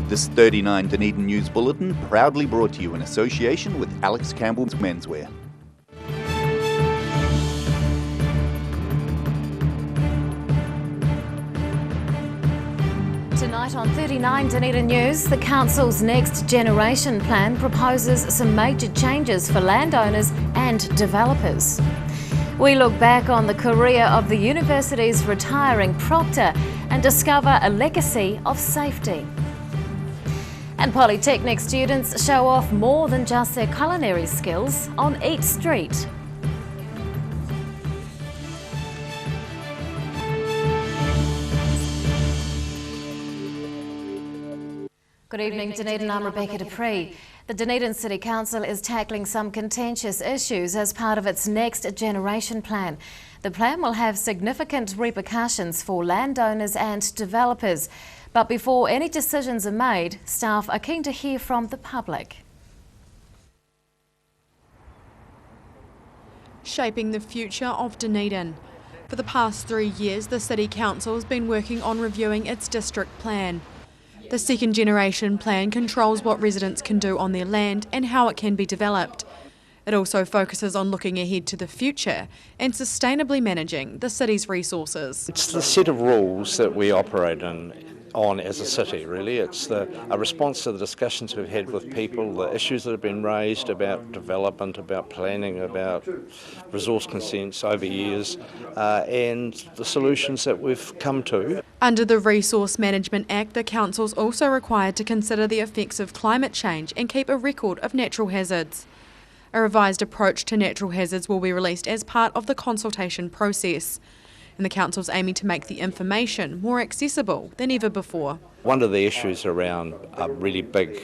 This 39 Dunedin News Bulletin proudly brought to you in association with Alex Campbell's Menswear. Tonight on 39 Dunedin News, the Council's Next Generation Plan proposes some major changes for landowners and developers. We look back on the career of the university's retiring proctor and discover a legacy of safety. And Polytechnic students show off more than just their culinary skills on Eat Street. Good evening, Dunedin. I'm Rebecca Dupree. The Dunedin City Council is tackling some contentious issues as part of its Next Generation Plan. The plan will have significant repercussions for landowners and developers. But before any decisions are made, staff are keen to hear from the public. Shaping the future of Dunedin. For the past 3 years, the City Council has been working on reviewing its district plan. The second generation plan controls what residents can do on their land and how it can be developed. It also focuses on looking ahead to the future and sustainably managing the city's resources. It's the set of rules that we operate on as a city, really. It's a response to the discussions we've had with people, the issues that have been raised about development, about planning, about resource consents over years, and the solutions that we've come to. Under the Resource Management Act, the Council's also required to consider the effects of climate change and keep a record of natural hazards. A revised approach to natural hazards will be released as part of the consultation process. And the Council's aiming to make the information more accessible than ever before. One of the issues around a really big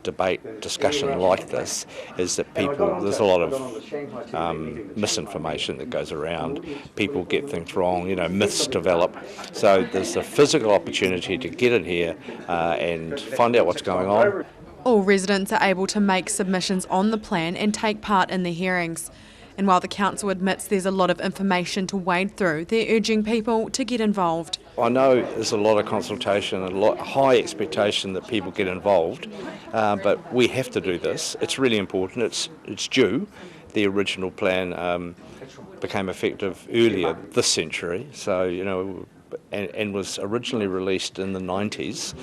debate, discussion like this, is that there's a lot of misinformation that goes around. People get things wrong, myths develop. So there's a physical opportunity to get in here and find out what's going on. All residents are able to make submissions on the plan and take part in the hearings. And while the Council admits there's a lot of information to wade through, they're urging people to get involved. I know there's a lot of consultation, high expectation that people get involved, but we have to do this. It's really important. It's due. The original plan became effective earlier this century, so and was originally released in the 90s,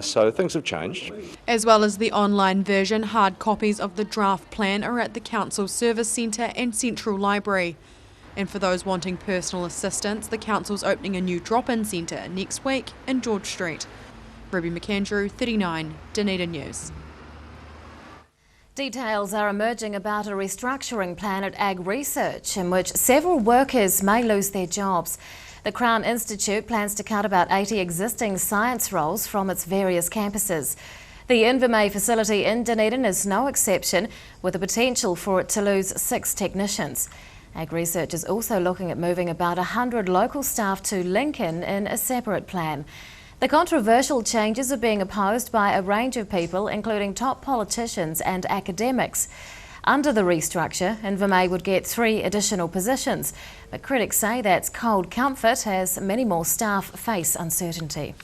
so things have changed. As well as the online version, hard copies of the draft plan are at the Council Service Centre and Central Library. And for those wanting personal assistance, the Council's opening a new drop-in centre next week in George Street. Ruby McAndrew, 39 Dunedin News. Details are emerging about a restructuring plan at Ag Research in which several workers may lose their jobs. The Crown Institute plans to cut about 80 existing science roles from its various campuses. The Inverness facility in Dunedin is no exception, with the potential for it to lose 6 technicians. Ag Research is also looking at moving about 100 local staff to Lincoln in a separate plan. The controversial changes are being opposed by a range of people, including top politicians and academics. Under the restructure, Inverness would get 3 additional positions, but critics say that's cold comfort as many more staff face uncertainty.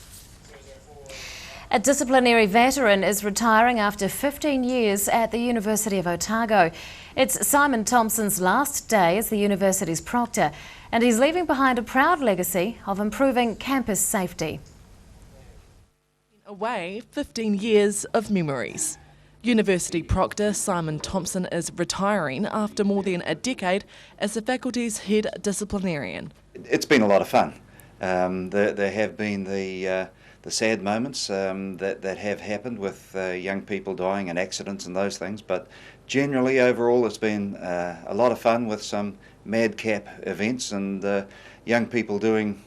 A disciplinary veteran is retiring after 15 years at the University of Otago. It's Simon Thompson's last day as the university's proctor, and he's leaving behind a proud legacy of improving campus safety. Away 15 years of memories. University proctor Simon Thompson is retiring after more than a decade as the faculty's head disciplinarian. It's been a lot of fun. There have been the sad moments that have happened with young people dying and accidents and those things, but generally overall it's been a lot of fun with some madcap events and young people doing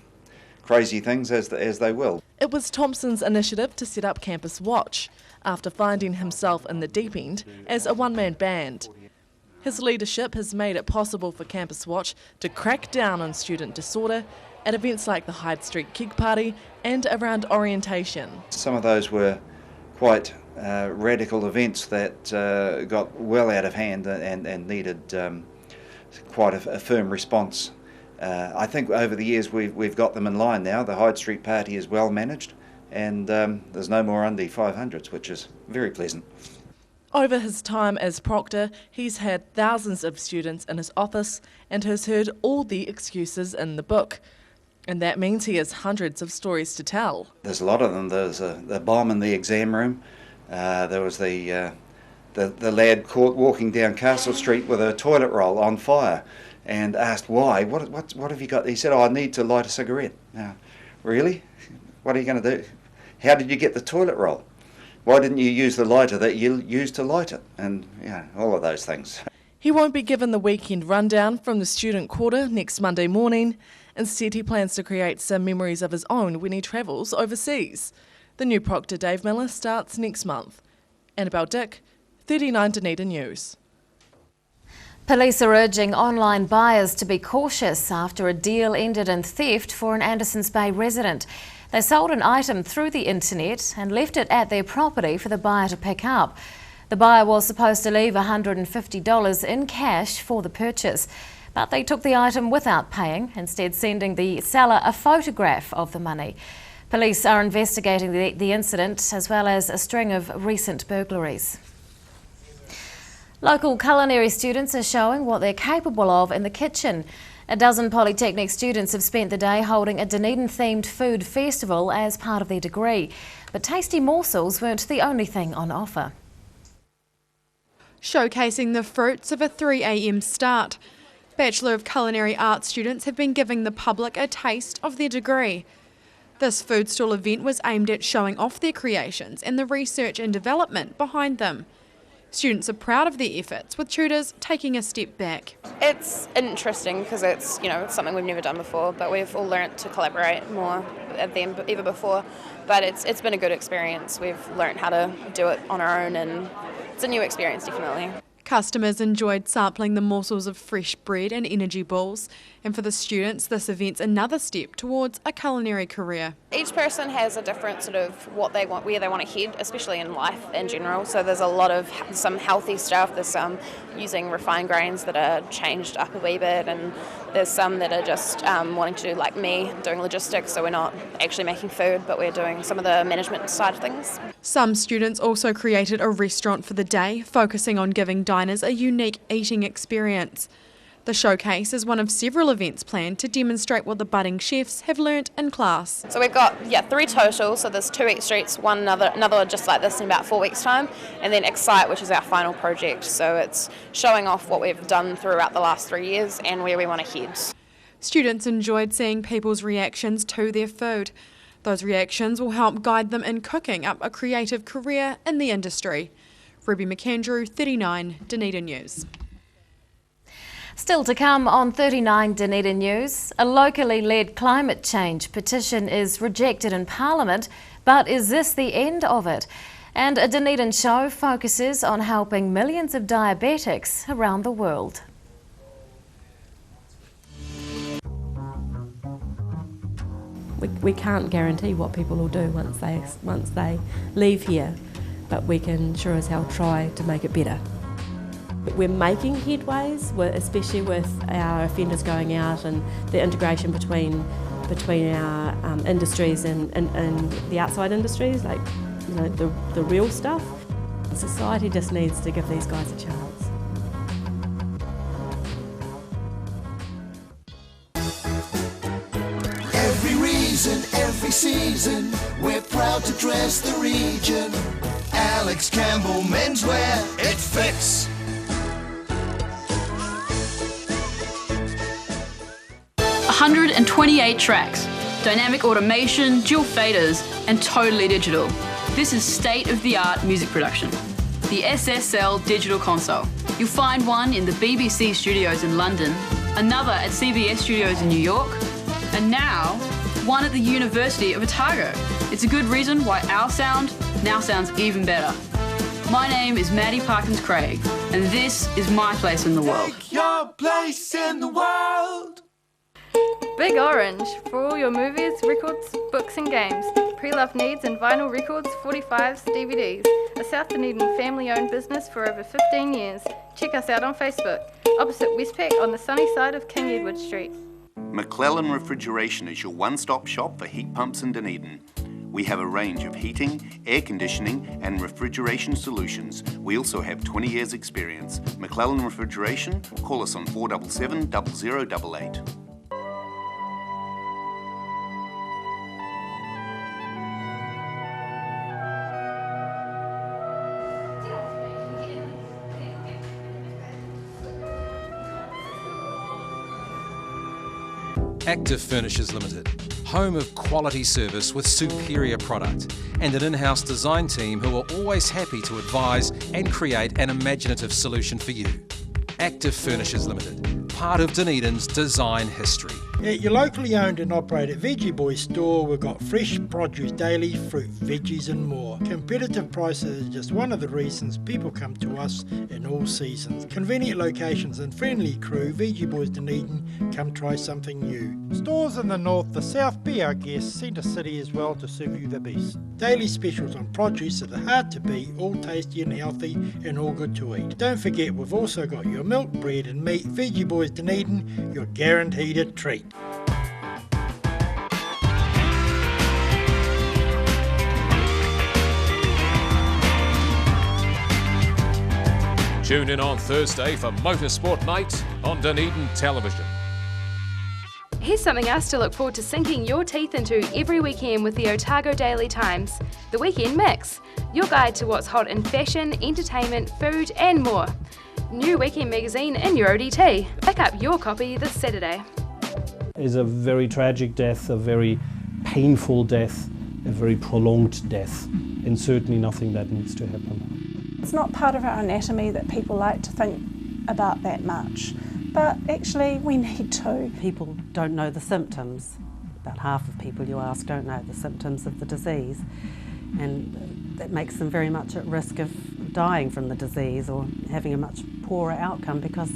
crazy things as they will. It was Thompson's initiative to set up Campus Watch after finding himself in the deep end as a one-man band. His leadership has made it possible for Campus Watch to crack down on student disorder at events like the Hyde Street Keg Party and around orientation. Some of those were quite radical events that got well out of hand and needed quite a firm response. I think over the years we've got them in line now. The Hyde Street Party is well managed and there's no more under 500s, which is very pleasant. Over his time as proctor, he's had thousands of students in his office and has heard all the excuses in the book. And that means he has hundreds of stories to tell. There's a lot of them. There's the bomb in the exam room. There was the lad caught walking down Castle Street with a toilet roll on fire and asked why. What have you got? He said, "Oh, I need to light a cigarette." Now, really? What are you going to do? How did you get the toilet roll? Why didn't you use the lighter that you used to light it? And all of those things. He won't be given the weekend rundown from the student quarter next Monday morning. Instead, he plans to create some memories of his own when he travels overseas. The new proctor, Dave Miller, starts next month. Annabelle Dick, 39 Dunedin News. Police are urging online buyers to be cautious after a deal ended in theft for an Andersons Bay resident. They sold an item through the internet and left it at their property for the buyer to pick up. The buyer was supposed to leave $150 in cash for the purchase, but they took the item without paying, instead sending the seller a photograph of the money. Police are investigating the incident as well as a string of recent burglaries. Local culinary students are showing what they're capable of in the kitchen. A dozen Polytechnic students have spent the day holding a Dunedin-themed food festival as part of their degree. But tasty morsels weren't the only thing on offer. Showcasing the fruits of a 3 a.m. start, Bachelor of Culinary Arts students have been giving the public a taste of their degree. This food stall event was aimed at showing off their creations and the research and development behind them. Students are proud of their efforts, with tutors taking a step back. It's interesting because it's something we've never done before, but we've all learnt to collaborate more than ever before. But it's been a good experience. We've learnt how to do it on our own, and it's a new experience, definitely. Customers enjoyed sampling the morsels of fresh bread and energy balls, and for the students, this event's another step towards a culinary career. Each person has a different sort of what they want, where they want to head, especially in life in general. So there's a lot of some healthy stuff. There's some using refined grains that are changed up a wee bit, and there's some that are just wanting to do like me, doing logistics. So we're not actually making food, but we're doing some of the management side of things. Some students also created a restaurant for the day, focusing on giving diners a unique eating experience. The showcase is one of several events planned to demonstrate what the budding chefs have learnt in class. So we've got 3 total, so there's 2 eat streets, another just like this in about 4 weeks' time, and then Excite, which is our final project. So it's showing off what we've done throughout the last 3 years and where we want to head. Students enjoyed seeing people's reactions to their food. Those reactions will help guide them in cooking up a creative career in the industry. Ruby McAndrew, 39 Dunedin News. Still to come on 39 Dunedin News, a locally led climate change petition is rejected in Parliament, but is this the end of it? And a Dunedin show focuses on helping millions of diabetics around the world. We can't guarantee what people will do once they leave here, but we can sure as hell try to make it better. We're making headways, especially with our offenders going out and the integration between our industries and the outside industries, like the real stuff. Society just needs to give these guys a chance. Every reason, every season, we're proud to dress the region. Alex Campbell Menswear, it fits. 128 tracks, dynamic automation, dual faders, and totally digital. This is state-of-the-art music production. The SSL Digital Console. You'll find one in the BBC studios in London, another at CBS studios in New York, and now one at the University of Otago. It's a good reason why our sound now sounds even better. My name is Maddie Parkins Craig, and this is my place in the world. Take your place in the world. Big Orange, for all your movies, records, books and games. Pre-loved needs and vinyl records, 45s, DVDs. A South Dunedin family-owned business for over 15 years. Check us out on Facebook, opposite Westpac on the sunny side of King Edward Street. McClellan Refrigeration is your one-stop shop for heat pumps in Dunedin. We have a range of heating, air conditioning and refrigeration solutions. We also have 20 years experience. McClellan Refrigeration, call us on 477 0088. Active Furnishers Limited, home of quality service with superior product and an in-house design team who are always happy to advise and create an imaginative solution for you. Active Furnishers Limited, part of Dunedin's design history. At your locally owned and operated Veggie Boys store, we've got fresh produce daily, fruit, veggies and more. Competitive prices is just one of the reasons people come to us in all seasons. Convenient locations and friendly crew, Veggie Boys Dunedin, come try something new. Stores in the north, the south, be our guest, Centre City as well to serve you the best. Daily specials on produce that are hard to beat, all tasty and healthy and all good to eat. Don't forget we've also got your milk, bread and meat. Veggie Boys Dunedin, you're guaranteed a treat. Tune in on Thursday for Motorsport Night on Dunedin Television. Here's something else to look forward to sinking your teeth into every weekend with the Otago Daily Times, the Weekend Mix, your guide to what's hot in fashion, entertainment, food and more. New weekend magazine in your ODT. Pick up your copy this Saturday. It's a very tragic death, a very painful death, a very prolonged death, and certainly nothing that needs to happen. It's not part of our anatomy that people like to think about that much, but actually we need to. People don't know the symptoms. About half of people you ask don't know the symptoms of the disease, and that makes them very much at risk of dying from the disease or having a much poorer outcome, because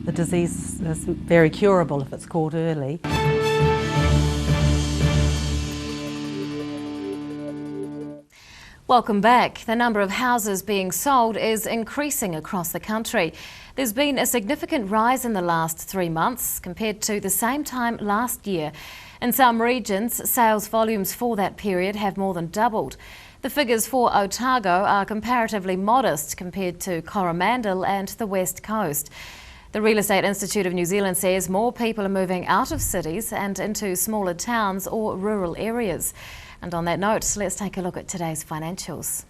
the disease is very curable if it's caught early. Welcome back. The number of houses being sold is increasing across the country. There's been a significant rise in the last 3 months compared to the same time last year. In some regions, sales volumes for that period have more than doubled. The figures for Otago are comparatively modest compared to Coromandel and the West Coast. The Real Estate Institute of New Zealand says more people are moving out of cities and into smaller towns or rural areas. And on that note, let's take a look at today's financials.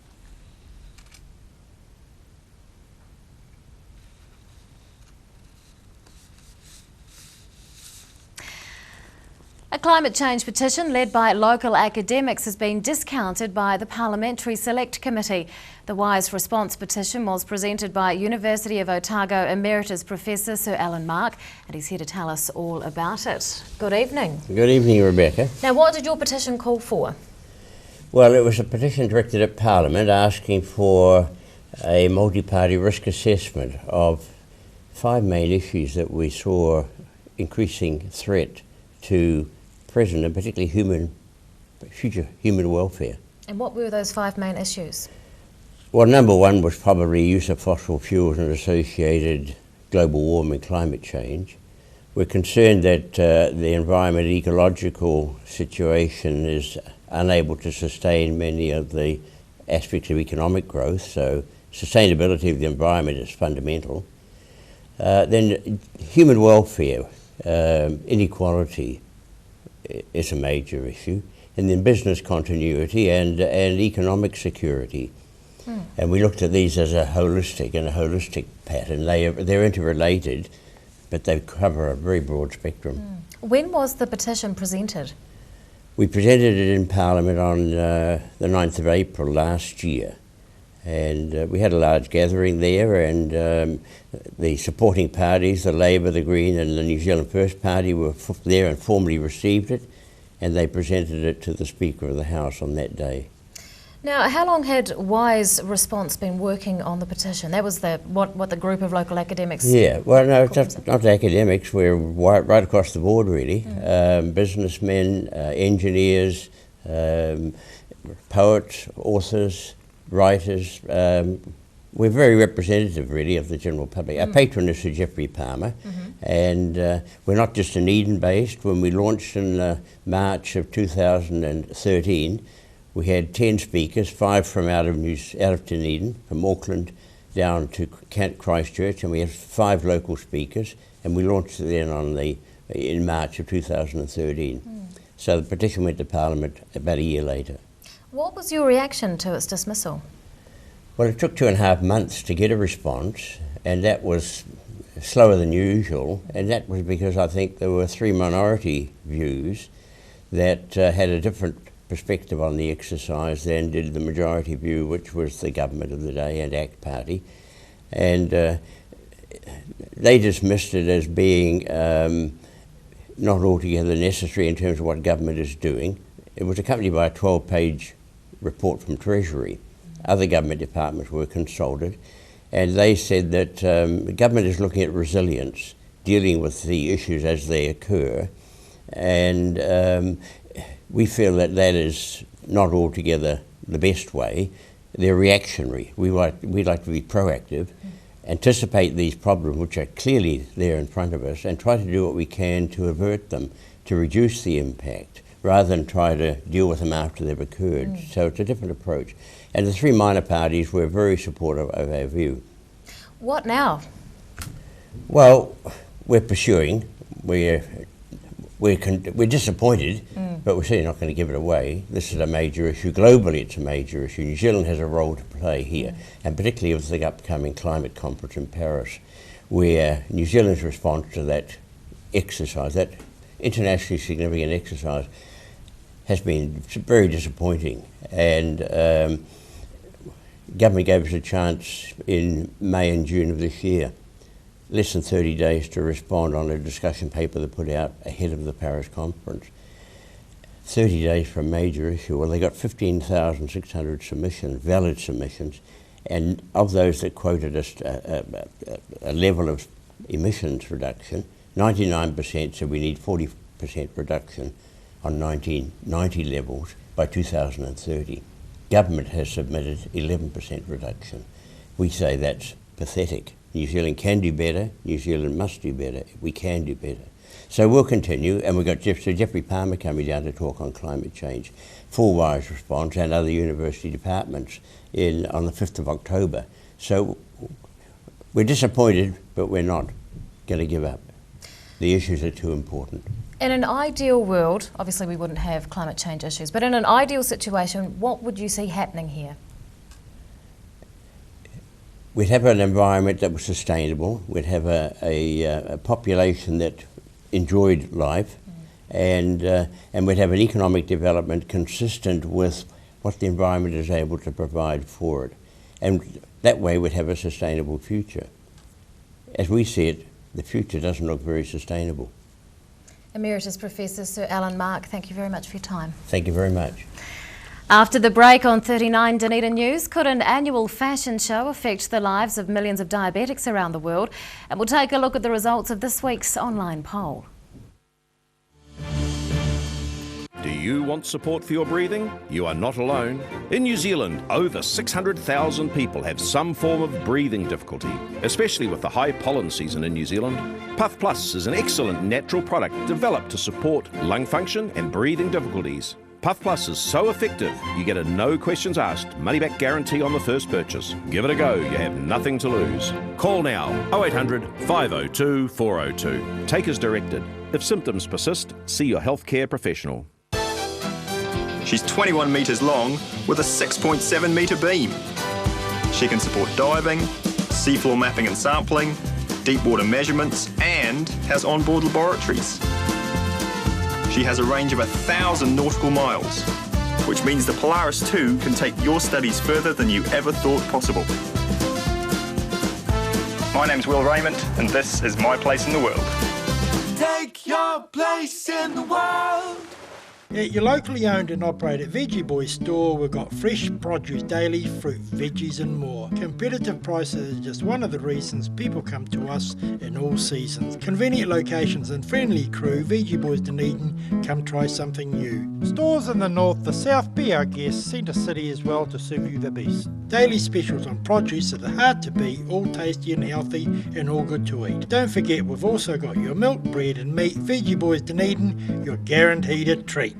A climate change petition led by local academics has been discounted by the Parliamentary Select Committee. The Wise Response petition was presented by University of Otago Emeritus Professor Sir Alan Mark, and he's here to tell us all about it. Good evening. Good evening, Rebecca. Now, what did your petition call for? Well, it was a petition directed at Parliament asking for a multi-party risk assessment of 5 main issues that we saw increasing threat to present and particularly future human welfare. And what were those 5 main issues? Well, number one was probably use of fossil fuels and associated global warming, climate change. We're concerned that the environment ecological situation is unable to sustain many of the aspects of economic growth, so sustainability of the environment is fundamental. Then human welfare, inequality is a major issue, and then business continuity and economic security. And we looked at these as a holistic pattern. They're interrelated, but they cover a very broad spectrum. When was the petition presented? We presented it in Parliament on the 9th of April last year, and we had a large gathering there, and the supporting parties, the Labour, the Green and the New Zealand First Party were there and formally received it, and they presented it to the Speaker of the House on that day. Now, how long had Wise Response been working on the petition? That was what the group of local academics... Yeah, well, no, it's not academics. We're right across the board, really. Businessmen, engineers, poets, authors, writers. We're very representative, really, of the general public. Our patron is Sir Geoffrey Palmer, and we're not just Dunedin-based. When we launched in March of 2013, We had 10 speakers, 5 from out of Dunedin, from Auckland down to Christchurch, and we had 5 local speakers, and we launched it then in March of 2013. So the petition went to Parliament about a year later. What was your reaction to its dismissal? Well, it took 2.5 months to get a response, and that was slower than usual, and that was because I think there were 3 minority views that had a different perspective on the exercise than did the majority view, which was the government of the day and ACT Party. And they dismissed it as being not altogether necessary in terms of what government is doing. It was accompanied by a 12-page report from Treasury. Other government departments were consulted, and they said that the government is looking at resilience, dealing with the issues as they occur, and we feel that that is not altogether the best way. They're reactionary. We'd like to be proactive, anticipate these problems which are clearly there in front of us, and try to do what we can to avert them, to reduce the impact, rather than try to deal with them after they've occurred. So it's a different approach. And the 3 minor parties were very supportive of our view. What now? Well, we're pursuing. We're disappointed, but we're certainly not going to give it away. This is a major issue. Globally, it's a major issue. New Zealand has a role to play here, and particularly with the upcoming climate conference in Paris, where New Zealand's response to that exercise, that internationally significant exercise, has been very disappointing. And government gave us a chance in May and June of this year, less than 30 days to respond on a discussion paper they put out ahead of the Paris conference. 30 days for a major issue. Well, they got 15,600 submissions, valid submissions, and of those that quoted us a level of emissions reduction, 99% said we need 40% reduction on 1990 levels by 2030. Government has submitted 11% reduction. We say that's pathetic. New Zealand can do better. New Zealand must do better. We can do better. So we'll continue, and we've got Sir Geoffrey Palmer coming down to talk on climate change, full wise response, and other university departments on the 5th of October. So we're disappointed, but we're not going to give up. The issues are too important. In an ideal world, obviously we wouldn't have climate change issues, but in an ideal situation, what would you see happening here? We'd have an environment that was sustainable. We'd have a population that enjoyed life, and we'd have an economic development consistent with what the environment is able to provide for it. And that way we'd have a sustainable future. As we see it, the future doesn't look very sustainable. Emeritus Professor Sir Alan Mark, thank you very much for your time. Thank you very much. After the break on 39 Dunedin News, could an annual fashion show affect the lives of millions of diabetics around the world? And we'll take a look at the results of this week's online poll. Do you want support for your breathing? You are not alone. In New Zealand, over 600,000 people have some form of breathing difficulty, especially with the high pollen season in New Zealand. Puff Plus is an excellent natural product developed to support lung function and breathing difficulties. Puff Plus is so effective, you get a no questions asked, money-back guarantee on the first purchase. Give it a go, you have nothing to lose. Call now, 0800 502 402. Take as directed. If symptoms persist, see your healthcare professional. She's 21 metres long with a 6.7 metre beam. She can support diving, seafloor mapping and sampling, deep water measurements, and has onboard laboratories. She has a range of 1,000 nautical miles, which means the Polaris 2 can take your studies further than you ever thought possible. My name's Will Raymond, and this is My Place in the World. Take your place in the world. At your locally owned and operated Veggie Boys store, we've got fresh produce daily, fruit, veggies and more. Competitive prices are just one of the reasons people come to us in all seasons. Convenient locations and friendly crew, Veggie Boys Dunedin, come try something new. Stores in the north, the south, be our guest, Centre City as well to serve you the best. Daily specials on produce that are hard to beat, all tasty and healthy and all good to eat. Don't forget we've also got your milk, bread and meat. Veggie Boys Dunedin, you're guaranteed a treat.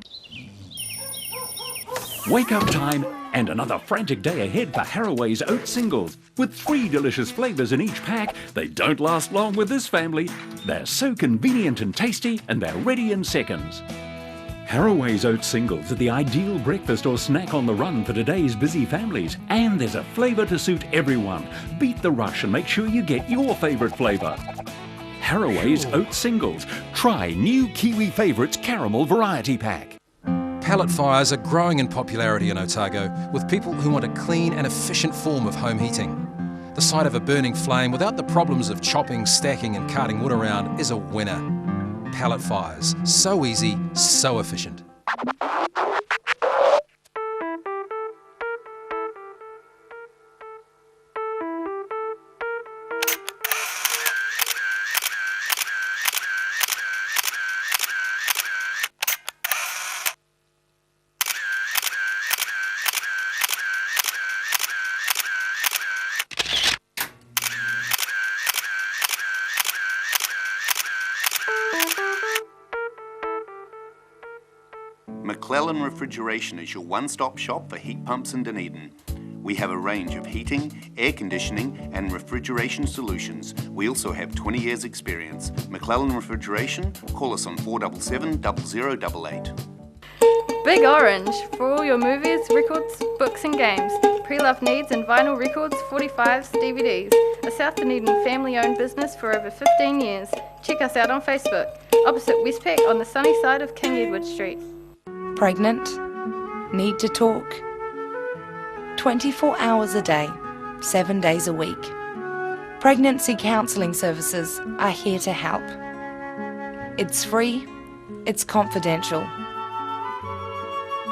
Wake-up time and another frantic day ahead for Haraway's oat singles. With 3 delicious flavours in each pack, they don't last long with this family. They're so convenient and tasty, and they're ready in seconds. Haraway's oat singles are the ideal breakfast or snack on the run for today's busy families. And there's a flavour to suit everyone. Beat the rush and make sure you get your favourite flavour. Haraway's oat singles. Try new Kiwi Favourites Caramel Variety Pack. Pallet fires are growing in popularity in Otago, with people who want a clean and efficient form of home heating. The sight of a burning flame without the problems of chopping, stacking and carting wood around is a winner. Pallet fires, so easy, so efficient. McClellan Refrigeration is your one-stop shop for heat pumps in Dunedin. We have a range of heating, air conditioning and refrigeration solutions. We also have 20 years experience. McClellan Refrigeration, call us on 477 0088. Big Orange, for all your movies, records, books and games. Pre-loved needs and vinyl records, 45s, DVDs. A South Dunedin family-owned business for over 15 years. Check us out on Facebook, opposite Westpac on the sunny side of King Edward Street. Pregnant? Need to talk? 24 hours a day, 7 days a week. Pregnancy counselling services are here to help. It's free, it's confidential.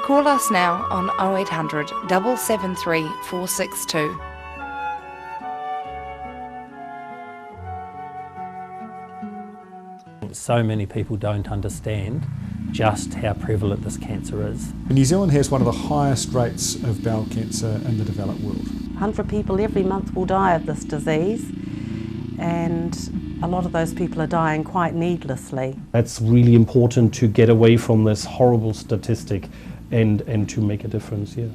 Call us now on 0800 773 462. So many people don't understand just how prevalent this cancer is. New Zealand has one of the highest rates of bowel cancer in the developed world. 100 people every month will die of this disease, and a lot of those people are dying quite needlessly. It's really important to get away from this horrible statistic and to make a difference here.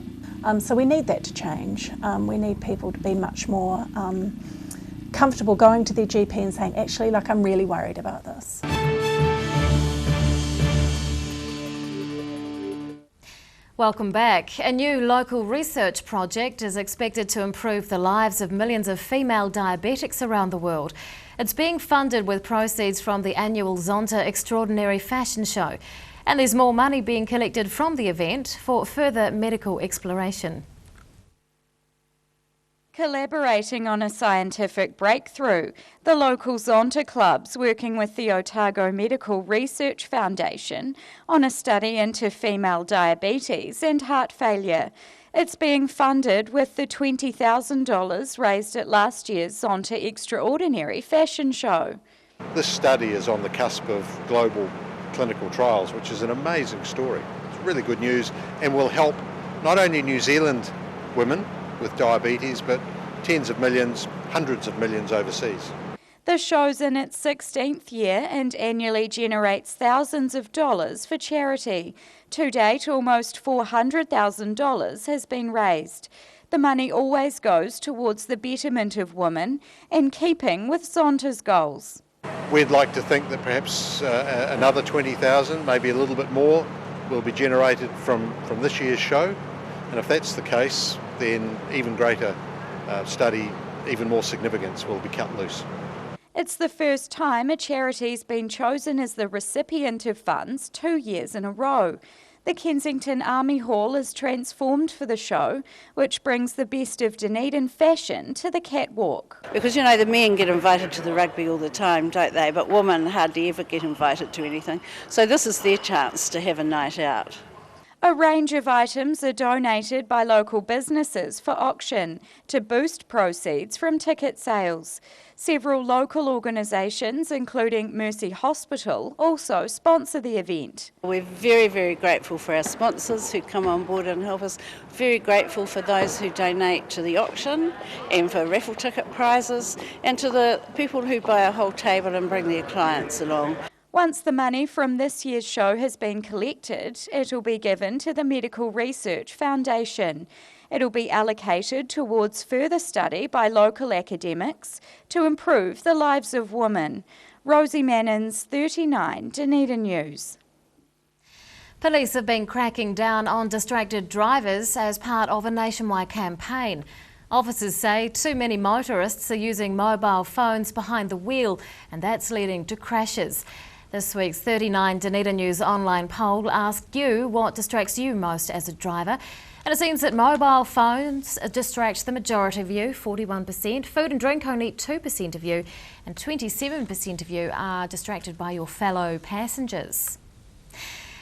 So we need that to change. We need people to be much more comfortable going to their GP and saying, actually, like, I'm really worried about this. Welcome back. A new local research project is expected to improve the lives of millions of female diabetics around the world. It's being funded with proceeds from the annual Zonta Extraordinary Fashion Show. And there's more money being collected from the event for further medical exploration. Collaborating on a scientific breakthrough, the local Zonta clubs working with the Otago Medical Research Foundation on a study into female diabetes and heart failure. It's being funded with the $20,000 raised at last year's Zonta Extraordinary Fashion Show. This study is on the cusp of global clinical trials, which is an amazing story. It's really good news and will help not only New Zealand women with diabetes, but tens of millions, hundreds of millions overseas. The show's in its 16th year and annually generates thousands of dollars for charity. To date, almost $400,000 has been raised. The money always goes towards the betterment of women, in keeping with Zonta's goals. We'd like to think that perhaps another 20,000, maybe a little bit more, will be generated from this year's show. And if that's the case, then even greater study, even more significance will be cut loose. It's the first time a charity's been chosen as the recipient of funds 2 years in a row. The Kensington Army Hall is transformed for the show, which brings the best of Dunedin fashion to the catwalk. Because, you know, the men get invited to the rugby all the time, don't they? But women hardly ever get invited to anything. So this is their chance to have a night out. A range of items are donated by local businesses for auction to boost proceeds from ticket sales. Several local organisations, including Mercy Hospital, also sponsor the event. We're very, very grateful for our sponsors who come on board and help us. Very grateful for those who donate to the auction and for raffle ticket prizes, and to the people who buy a whole table and bring their clients along. Once the money from this year's show has been collected, it will be given to the Medical Research Foundation. It will be allocated towards further study by local academics to improve the lives of women. Rosie Mannins, 39, Dunedin News. Police have been cracking down on distracted drivers as part of a nationwide campaign. Officers say too many motorists are using mobile phones behind the wheel, and that's leading to crashes. This week's 39 Dunedin News online poll asked you what distracts you most as a driver. And it seems that mobile phones distract the majority of you, 41%. Food and drink only 2% of you, and 27% of you are distracted by your fellow passengers.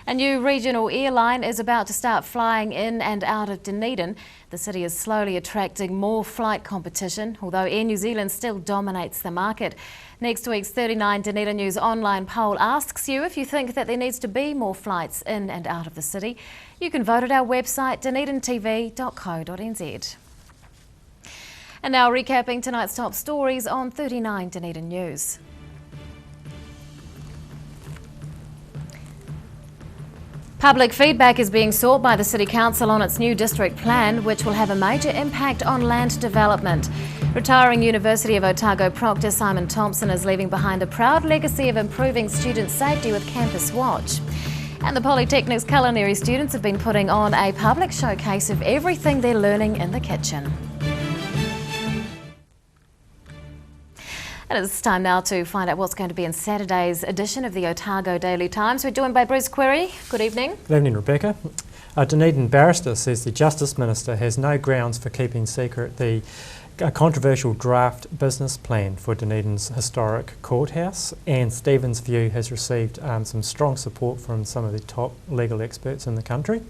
A new regional airline is about to start flying in and out of Dunedin. The city is slowly attracting more flight competition, although Air New Zealand still dominates the market. Next week's 39 Dunedin News online poll asks you if you think that there needs to be more flights in and out of the city. You can vote at our website dunedintv.co.nz. And now recapping tonight's top stories on 39 Dunedin News. Public feedback is being sought by the City Council on its new district plan, which will have a major impact on land development. Retiring University of Otago Proctor Simon Thompson is leaving behind a proud legacy of improving student safety with Campus Watch. And the Polytechnic's culinary students have been putting on a public showcase of everything they're learning in the kitchen. And it's time now to find out what's going to be in Saturday's edition of the Otago Daily Times. We're joined by Bruce Query. Good evening. Good evening, Rebecca. A Dunedin barrister says the Justice Minister has no grounds for keeping secret the controversial draft business plan for Dunedin's historic courthouse. Anne Stevens' view has received some strong support from some of the top legal experts in the country.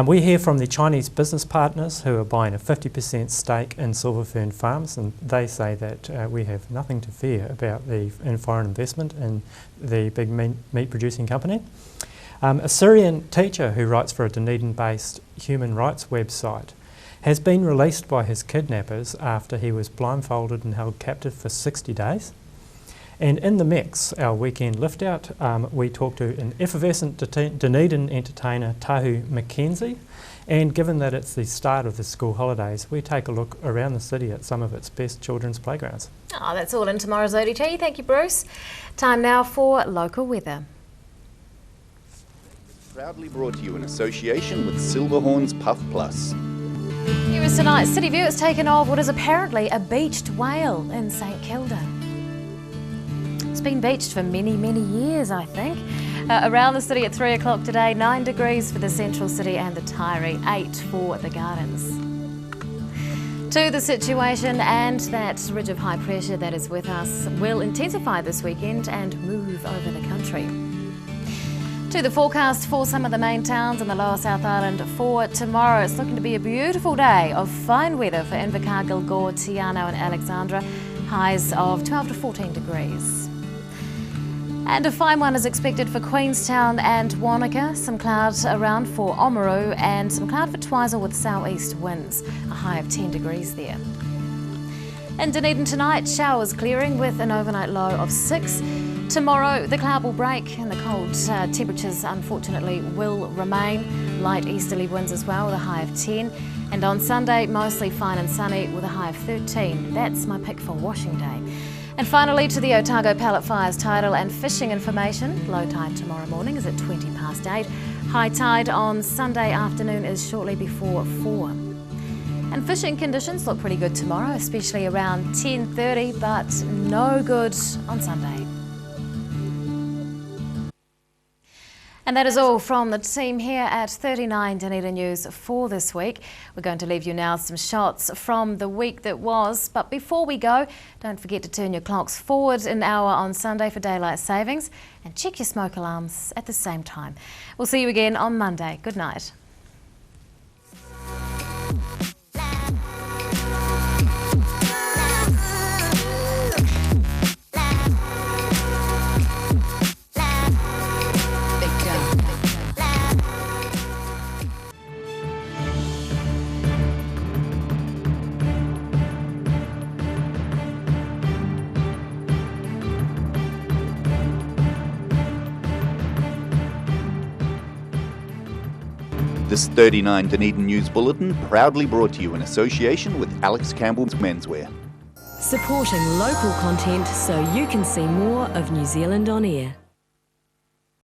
We hear from the Chinese business partners who are buying a 50% stake in Silver Fern Farms, and they say that we have nothing to fear about the foreign investment in the big meat producing company. A Syrian teacher who writes for a Dunedin-based human rights website has been released by his kidnappers after he was blindfolded and held captive for 60 days. And in the mix, our weekend lift out, we talk to an effervescent Dunedin entertainer, Tahu Mackenzie. And given that it's the start of the school holidays, we take a look around the city at some of its best children's playgrounds. Oh, that's all in tomorrow's ODT. Thank you, Bruce. Time now for local weather. Proudly brought to you in association with Silverhorn's Puff Plus. Here is tonight's City View. It's taken off what is apparently a beached whale in St Kilda. It's been beached for many, many years, I think. Around the city at 3 o'clock today, 9 degrees for the central city and the Taieri, 8 for the gardens. To the situation, and that ridge of high pressure that is with us will intensify this weekend and move over the country. To the forecast for some of the main towns in the lower South Island for tomorrow. It's looking to be a beautiful day of fine weather for Invercargill, Gore, Tiano and Alexandra. Highs of 12 to 14 degrees. And a fine one is expected for Queenstown and Wanaka. Some clouds around for Oamaru and some cloud for Twizel with southeast winds. A high of 10 degrees there. In Dunedin tonight, showers clearing with an overnight low of 6. Tomorrow, the cloud will break and the cold temperatures, unfortunately, will remain. Light easterly winds as well with a high of 10. And on Sunday, mostly fine and sunny with a high of 13. That's my pick for washing day. And finally, to the Otago Pallet Fires tidal and fishing information. Low tide tomorrow morning is at 20 past 8. High tide on Sunday afternoon is shortly before 4. And fishing conditions look pretty good tomorrow, especially around 10:30, but no good on Sunday. And that is all from the team here at 39 Dunedin News for this week. We're going to leave you now some shots from the week that was. But before we go, don't forget to turn your clocks forward an hour on Sunday for daylight savings and check your smoke alarms at the same time. We'll see you again on Monday. Good night. This 39 Dunedin News Bulletin proudly brought to you in association with Alex Campbell's Menswear. Supporting local content so you can see more of New Zealand on air.